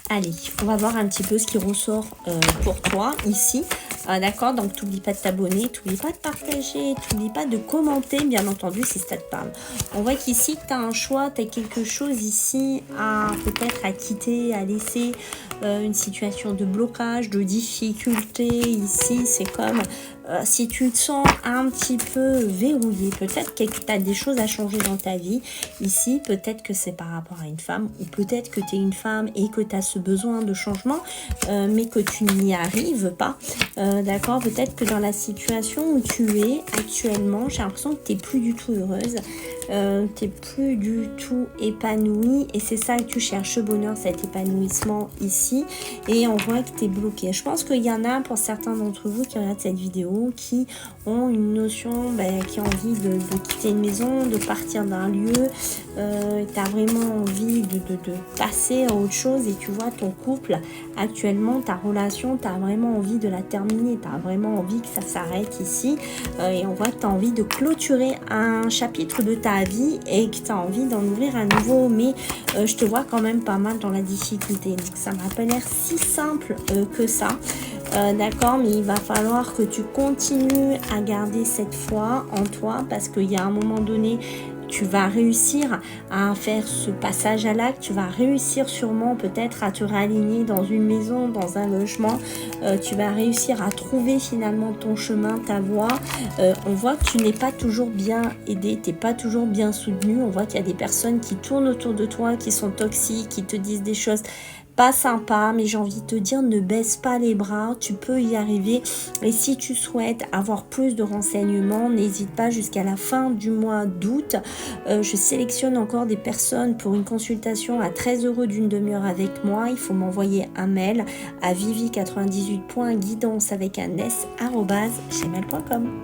Allez, on va voir un petit peu ce qui ressort pour toi ici. D'accord, donc t'oublies pas de t'abonner, t'oublies pas de partager, t'oublies pas de commenter, bien entendu, si ça te parle. On voit qu'ici, tu as un choix, tu as quelque chose ici à peut-être à quitter, à laisser, une situation de blocage, de difficulté. Ici, c'est comme si tu te sens un petit peu verrouillé, peut-être que tu as des choses à changer dans ta vie. Ici, peut-être que c'est par rapport à une femme, ou peut-être que tu es une femme et que tu as ce besoin de changement, mais que tu n'y arrives pas. D'accord, peut-être que dans la situation où tu es actuellement, j'ai l'impression que tu n'es plus du tout heureuse, tu n'es plus du tout épanouie, et c'est ça que tu cherches, ce bonheur, cet épanouissement ici, et on voit que tu es bloqué. Je pense qu'il y en a pour certains d'entre vous qui regardent cette vidéo, qui ont une notion, qui ont envie de quitter une maison, de partir d'un lieu, tu as vraiment envie de passer à autre chose, et tu vois ton couple actuellement, ta relation, tu as vraiment envie de la terminer, tu as vraiment envie que ça s'arrête ici, et on voit que tu as envie de clôturer un chapitre de ta vie et que tu as envie d'en ouvrir un nouveau, mais je te vois quand même pas mal dans la difficulté, donc ça m'a pas l'air si simple que ça. D'accord, mais il va falloir que tu continues à garder cette foi en toi, parce qu'il y a un moment donné, tu vas réussir à faire ce passage à l'acte, tu vas réussir sûrement peut-être à te réaligner dans une maison, dans un logement, tu vas réussir à trouver finalement ton chemin, ta voie. On voit que tu n'es pas toujours bien aidé, tu n'es pas toujours bien soutenu, on voit qu'il y a des personnes qui tournent autour de toi, qui sont toxiques, qui te disent des choses pas sympa, mais j'ai envie de te dire, ne baisse pas les bras, tu peux y arriver. Et si tu souhaites avoir plus de renseignements, n'hésite pas, jusqu'à la fin du mois d'août. Je sélectionne encore des personnes pour une consultation à 13 € d'une demi-heure avec moi. Il faut m'envoyer un mail à vivi98.guidance avec un s @gmail.com.